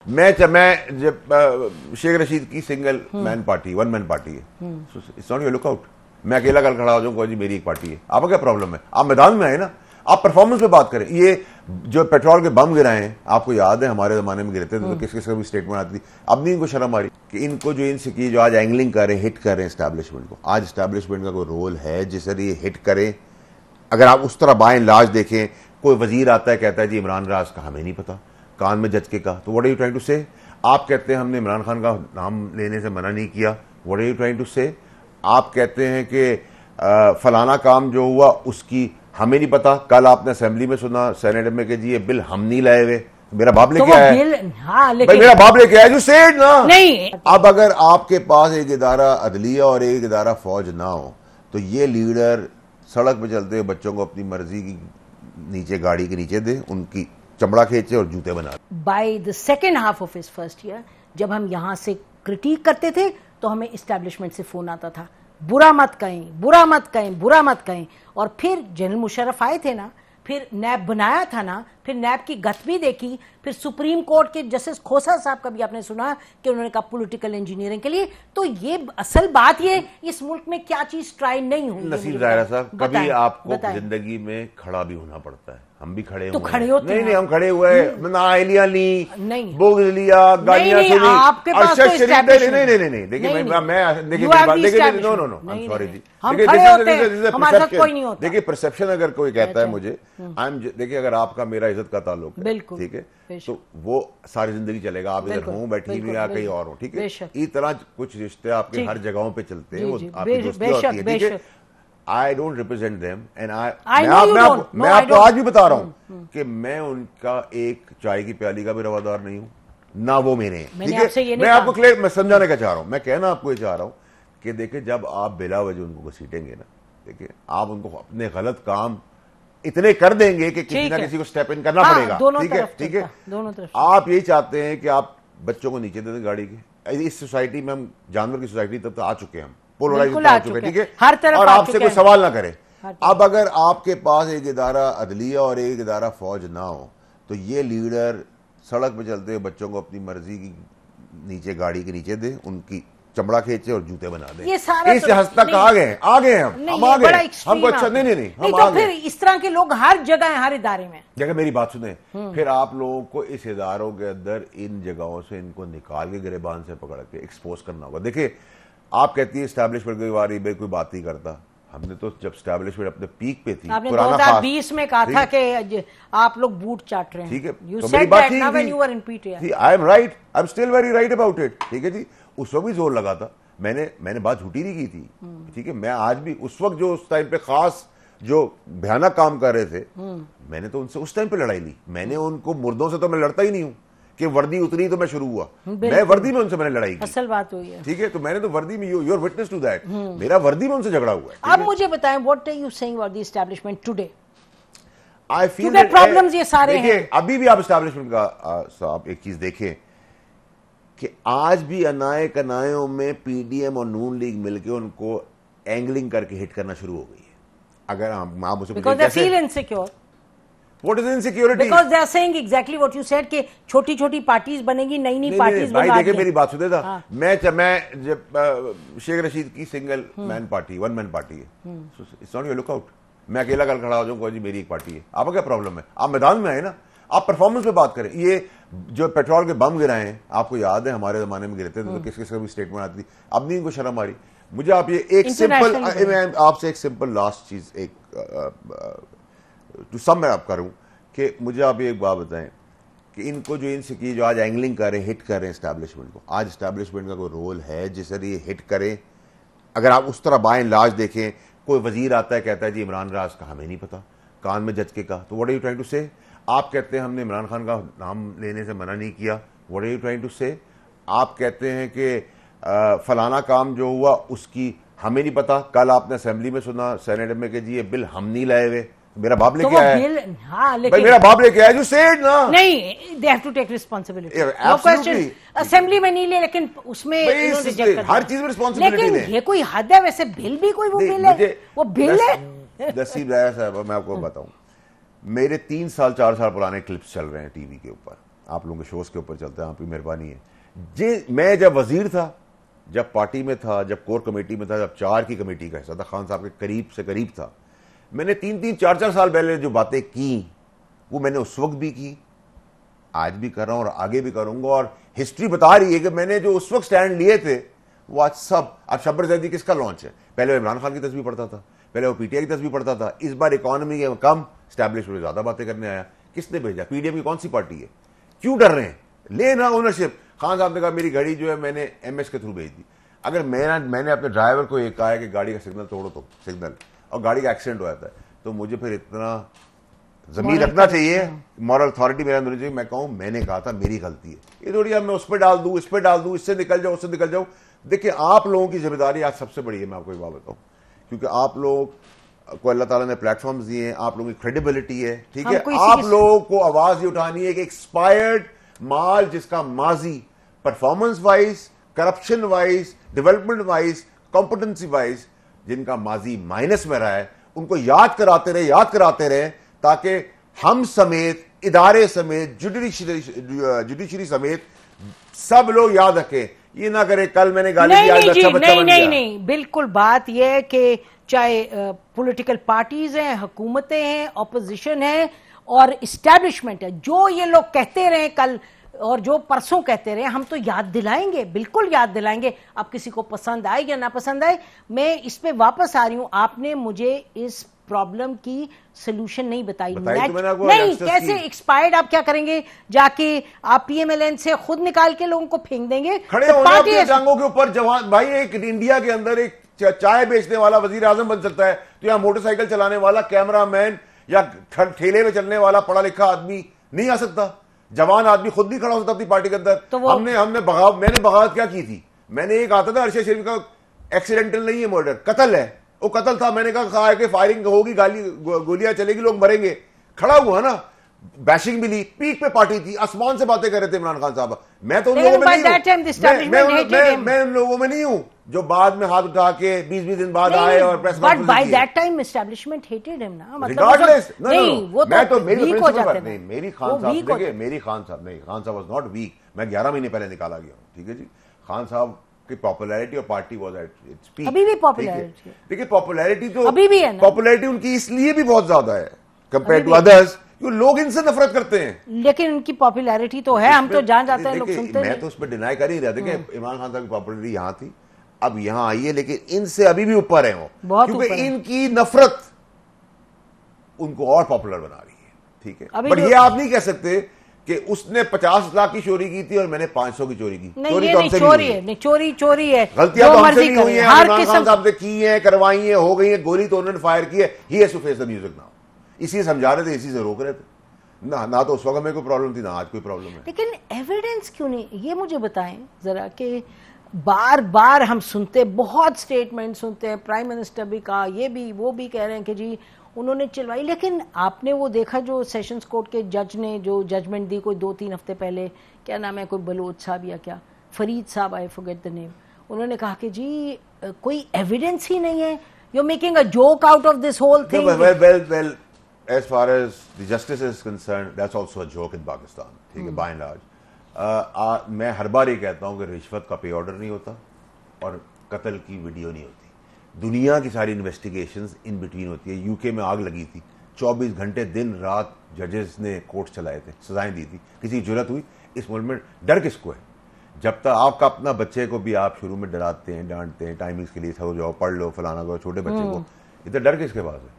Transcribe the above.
मैं जब शेख रशीद की single man party, one man party है, इट्स नॉट योर लुकआउट। मैं अकेला कल खड़ा हो जाऊंगा जी मेरी एक पार्टी है, आपका क्या प्रॉब्लम है? आप मैदान में आए ना, आप परफॉर्मेंस पे बात करें। ये जो पेट्रोल के बम गिराए हैं, आपको याद है हमारे जमाने में गिरते थे तो किस किस का भी स्टेटमेंट आती थी। अब नहीं इनको शर्म आ रही कि इनको जो इनसे की जो आज एंगलिंग कर रहे हैं, हिट कर रहे हैं एस्टैब्लिशमेंट को। आज एस्टैब्लिशमेंट का कोई रोल है जिस तरह ये हिट करें? अगर आप उस तरह बाय एंड लार्ज देखें, कोई वजीर आता है कहता है जी इमरान राज का हमें नहीं पता, कान में जज के का, तो what are you trying to say? आप कहते हैं हमने इमरान खान का नाम लेने से मना नहीं किया, what are you trying to say? आप कहते हैं कि फलाना काम जो हुआ उसकी हमें नहीं पता, कल आपने असेंबली में सुना सेनेट में कि जी ये बिल हम नहीं लाए हुए, मेरा बाप लेके आया है। हाँ, लेकिन मेरा बाप लेके आया, जो सेड ना नहीं। अब अगर आपके पास एक इदारा अदलिया और एक इदारा फौज ना हो तो ये लीडर सड़क पे चलते हुए बच्चों को अपनी मर्जी की नीचे गाड़ी के नीचे दे, उनकी चमड़ा खींचे और जूते बना दे। By the second half of his first year जब हम यहां से क्रिटिक करते थे तो हमें इस्टेब्लिशमेंट से फोन आता था, बुरा मत कहें, बुरा मत कहें, बुरा मत कहें। और फिर जनरल मुशर्रफ आए थे ना, फिर नैब बनाया था ना, फिर नैब की गत भी देखी, फिर सुप्रीम कोर्ट के जस्टिस खोसा साहब का भी आपने सुना कि उन्होंने कहा पॉलिटिकल इंजीनियरिंग के लिए। तो ये असल बात ये इस मुल्क में क्या चीज ट्राई नहीं हुई। नसीब ज़ाहिरा साहब, कभी आपको जिंदगी में खड़ा भी होना पड़ता है, हम भी खड़े तो हुए खड़े होते नहीं, हम खड़े हुए हैं, नाइलिया ली, नहीं, बुग लिया, गालियां सुनी, आपके पास तो नहीं, देखिए मैं देखिए no no no I am sorry जी, देखिए परसेप्शन अगर कोई कहता है मुझे, देखिए अगर आपका मेरा इज्जत का ताल्लुक है, ठीक है, तो वो सारी जिंदगी चलेगा, आप इधर हूं बैठी हुई या कहीं और हो, ठीक है। इस तरह कुछ रिश्ते आपके हर जगहों पे चलते हैं, वो आपकी दोस्ती होती है, ठीक है। I don't represent them and मैं आपको आज भी बता रहा हूं कि मैं उनका एक चाय की प्याली का भी रवादार नहीं हूं, ना वो मेरे हैं, ठीक है। मैं आपको क्लियर मैं समझाने का चाह रहा हूं, मैं कहना आपको ये चाह रहा हूं कि देखिए जब आप बिला वजह उनको घसीटेंगे ना, देखिए आप उनको अपने गलत काम इतने कर देंगे कि किसी ना किसी को स्टेप इन करना पड़ेगा, ठीक है, ठीक है। दोनों तरफ आप यही चाहते हैं कि आप बच्चों को नीचे दे दें गाड़ी के। इस सोसाइटी में हम जानवर की सोसाइटी तब तो आ चुके हैं, हम पोलराइज आ चुके हैं, ठीक है, हर तरफ और आपसे कोई सवाल ना करे। अब अगर आपके पास एक इदारा अदलिया और एक इदारा फौज ना हो तो ये लीडर सड़क पे चलते हुए बच्चों को अपनी मर्जी की नीचे गाड़ी के नीचे दे, उनकी चमड़ा खींचे और जूते बना दे। ये सारा इस हद तक आ गए हम आ गए हमको अच्छा नहीं हम तो फिर इस तरह के लोग हर जगह है, हर इदारे में। जगह मेरी बात सुने, फिर आप लोगों को इस इदारों के अंदर इन जगहों से इनको निकाल के गिरेबान से पकड़ के एक्सपोज करना होगा। देखिए आप कहती है एस्टैब्लिशमेंट के बारे में कोई बात नहीं करता, हमने तो जब एस्टैब्लिशमेंट अपने पीक पे थी, आपने 2020 में कहा था कि आप लोग बूट चाट रहे हैं, ठीक है, you said that now when you were in PTI. I am right, I am still very right about it, ठीक है जी। उस वक्त भी जोर लगा था, मैंने बात झूठी नहीं की थी, ठीक है। मैं आज भी उस वक्त जो उस टाइम पे खास जो भयानक काम कर रहे थे, मैंने तो उनसे उस टाइम पे लड़ाई ली। मैंने उनको मुर्दों से तो मैं लड़ता ही नहीं हूं कि वर्दी उतरी तो मैं शुरू हुआ, मैं वर्दी में उनसे मैंने लड़ाई की, असल बात हुई है, ठीक है। तो मैंने तो वर्दी में, you are witness to that, मेरा वर्दी में उनसे झगड़ा हुआ है। अब मुझे बताएं what are you saying about the establishment today? I feel problems ये सारे हैं। अभी भी आप एस्टैब्लिशमेंट का आप एक चीज देखें कि आज भी अनाए कनायों में पीडीएम और नून लीग मिलकर उनको एंगलिंग करके हिट करना शुरू हो गई है। अगर आप मुझे because they feel insecure. What is insecurity? Because they are saying exactly what you said कि छोटी-छोटी पार्टीज बनेगी, नई पार्टीज भाई देखिए मेरी बात सुने था। हाँ। मैं जब शेख रशीद की single man party, one man party है, इट्स नॉट योर लुकआउट। मैं अकेला कल खड़ा हो जाऊंगा जी मेरी एक पार्टी है, आपका क्या प्रॉब्लम है? आप मैदान में आए ना, आप परफॉर्मेंस पे बात करें। ये जो पेट्रोल के बम गिराए हैं, आपको याद है हमारे जमाने में गिरते थे तो किस किस का भी स्टेटमेंट आती थी, अब नहीं इनको शर्म आ रही। मुझे आप ये एक सिंपल, मैं आपसे एक सिंपल लास्ट चीज एक टू सम मैं आप करूं कि मुझे आप एक बात बताएं कि इनको जो इनसे की जो आज एंगलिंग कर रहे हैं, हिट कर रहे हैं एस्टैब्लिशमेंट को। आज एस्टैब्लिशमेंट का कोई रोल है जिस तरह ये हिट करें? अगर आप उस तरह बाय एंड लार्ज देखें, कोई वजीर आता है कहता है जी इमरान राज का हमें नहीं पता, कान में जज के का, तो what are you trying to say? आप कहते हैं हमने इमरान खान का नाम लेने से मना नहीं किया, what are you trying to say? आप कहते हैं कि फलाना काम जो हुआ उसकी हमें नहीं पता, कल आपने असेंबली में सुना सेनेट में कि जी ये बिल हम नहीं लाए हुए, मेरा बाप लेके आया है। हाँ, लेकिन भाई मेरा बाप लेके आया, जो सेड ना नहीं, they have to take responsibility. No question, assembly में नहीं ले, लेकिन उसमें हर चीज में रिस्पांसिबिलिटी ले। लेकिन ये कोई हद है? वैसे बिल भी कोई वो बिल है, वो बिल है। नसीब राय साहब, मैं आपको बताऊं, मेरे 3 साल 4 साल पुराने क्लिप्स चल रहे हैं टीवी के ऊपर, आप लोगों के शोज के ऊपर चलते हैं, आपकी मेहरबानी है। मैं जब वजीर था, जब पार्टी में था, जब कोर कमेटी में था, जब 4 की कमेटी का हिस्सा था, खान साहब के करीब से करीब था, मैंने 3-3, 4-4 साल पहले जो बातें की वो मैंने उस वक्त भी की, आज भी कर रहा हूं और आगे भी करूंगा। और हिस्ट्री बता रही है कि मैंने जो उस वक्त स्टैंड लिए थे वो आज सब। अब शब्बर जैदी किसका लॉन्च है? पहले वो इमरान खान की तस्वीर पढ़ता था, पहले वो पीटीआई की तस्वीर पढ़ता था, इस बार इकोनॉमी के कम स्टैब्लिशमेंट ज्यादा बातें करने आया। किसने भेजा? पीडीएम की कौन सी पार्टी है? क्यों डर रहे हैं? लेना ओनरशिप। खान साहब ने कहा मेरी घड़ी जो है मैंने एमएस के थ्रू भेज दी। अगर मैंने अपने ड्राइवर को एक कहा है कि गाड़ी का सिग्नल तोड़ो, तो सिग्नल, और गाड़ी का एक्सीडेंट हो जाता है, तो मुझे फिर इतना जमीन रखना चाहिए, मॉरल अथॉरिटी मेरे अंदर चाहिए, मैं कहूं मैंने कहा था, मेरी गलती है। ये थोड़ी अब मैं उस पर डाल दूं, इस पर डाल दूं, इससे निकल जाओ, उससे निकल जाओ। देखिए, आप लोगों की जिम्मेदारी आज सबसे बड़ी है, मैं आपको एक बात बताऊं, क्योंकि आप लोग को अल्लाह ताला ने प्लेटफॉर्म्स दिए हैं, आप लोगों की क्रेडिबिलिटी है, ठीक है। आप लोगों को आवाज ये उठानी है कि एक्सपायर्ड माल जिसका माजी performance wise, corruption wise, development wise, competency wise, जिनका माजी माइनस में रहा है, उनको याद कराते रहे, ताकि हम समेत, इदारे समेत, जुडिशरी समेत सब लोग याद रखें। ये ना करे कल मैंने गाली दी, आज अच्छा बच्चा बन गया। नहीं, बिल्कुल बात यह है कि चाहे पॉलिटिकल पार्टीज हैं, हुकूमतें हैं, ऑपोजिशन है और इस्टेब्लिशमेंट है, जो ये लोग कहते रहे कल और जो परसों कहते रहे, हम तो याद दिलाएंगे, बिल्कुल याद दिलाएंगे। अब किसी को पसंद आए या ना पसंद आए, मैं इस पे वापस आ रही हूं। आपने मुझे इस प्रॉब्लम की सोल्यूशन नहीं बताई। नहीं, कैसे एक्सपायर्ड आप क्या करेंगे? जाके आप पीएमएलएन से खुद निकाल के लोगों को फेंक देंगे? खड़े होने अपने टांगों के ऊपर जवान भाई। एक इंडिया के अंदर एक चाय बेचने वाला वजीर आजम बन सकता है, तो यहाँ मोटरसाइकिल चलाने वाला, कैमरामैन या ठेले में चलने वाला पढ़ा लिखा आदमी नहीं आ सकता? जवान आदमी खुद नहीं खड़ा हो सकता अपनी पार्टी के अंदर? तो मैंने बगावत क्या की थी? मैंने एक आता था अरशद शरीफ का एक्सीडेंटल नहीं है, मर्डर, कत्ल है, वो कत्ल था। मैंने कहा कि फायरिंग होगी, गोलियां चलेगी, लोग मरेंगे, खड़ा हुआ ना, बैशिंग मिली, पीक पे पार्टी थी, आसमान से बातें कर रहे थे इमरान खान साहब। मैं तो उन लोगों में नहीं हूं, मैं उन लोगों में नहीं हूं जो बाद में हाथ उठा के 20-20 दिन बाद आए और press conference. By that time establishment hated him ना, मतलब रिगार्डलेस। वो मैं तो मेरी प्रिंसिपल नहीं, मेरी खान साहब देखिए, मेरी खान साहब नहीं, खान साहब वाज नॉट वीक। मैं 11 महीने पहले निकाला गया हूं, ठीक है जी। खान साहब की पॉपुलैरिटी और party was at its peak. अभी भी पॉपुलैरिटी, देखिए पॉपुलैरिटी तो अभी भी है ना, पॉपुलैरिटी उनकी इसलिए भी बहुत ज्यादा है कंपेयर टू अदर्स, क्योंकि लोग इनसे नफरत करते हैं। लेकिन उनकी पॉपुलैरिटी तो है, हम तो जान जाते हैं, लोग सुनते हैं। मैं तो उस पर डिनाई कर ही रहा था कि इमरान खान साहब की पॉपुलैरिटी यहां थी, अब यहां आई है, लेकिन इनसे अभी भी ऊपर है वो, क्योंकि इनकी नफरत उनको और पॉपुलर बना रही है, ठीक है। बट ये आप नहीं कह सकते कि उसने 50 लाख की चोरी की थी और मैंने 500 की चोरी की। चोरी तो हमसे चोरी है, नहीं चोरी है, गलतियां तो हमसे भी हुई हैं, इमरान खान साहब से की हैं, करवाई हैं, हो गई हैं, गोली तो उन्होंने फायर की है। He has to face the music now. इसी समझा रहे थे, इसी से रोक रहे थे ना तो उस वक्त में कोई प्रॉब्लम थी, ना आज कोई प्रॉब्लम है। लेकिन एविडेंस क्यों नहीं, ये मुझे बताएं जरा, कि बार बार हम सुनते, बहुत स्टेटमेंट सुनते हैं, प्राइम मिनिस्टर भी कहा, ये भी वो भी कह रहे हैं कि जी उन्होंने चिलवाई। लेकिन आपने वो देखा जो सेशंस कोर्ट के जज ने जो जजमेंट दी कोई 2-3 हफ्ते पहले, क्या नाम है, कोई बलोच साहब या क्या, फरीद साहब, आई फॉरगेट द नेम, उन्होंने कहा कि जी कोई एविडेंस ही नहीं है, you are making a joke out of this whole thing. Well, as far as the justice is concerned, that's also a joke in Pakistan, ठीक है, by and large। मैं हर बार ये कहता हूं कि रिश्वत का पे ऑर्डर नहीं होता और कत्ल की वीडियो नहीं होती। दुनिया की सारी इन्वेस्टिगेशंस इन बिटवीन होती है। यूके में आग लगी थी, 24 घंटे दिन रात जजेस ने कोर्ट चलाए थे, सजाएं दी थी, किसी की जरूरत हुई? इस मुल्क में डर किसको है? जब तक आपका अपना बच्चे को भी आप शुरू में डराते हैं, डांटते हैं, टाइमिंग्स के लिए सो जाओ, पढ़ लो, फलाना करो, छोटे बच्चे को, इधर डर किसके पास है?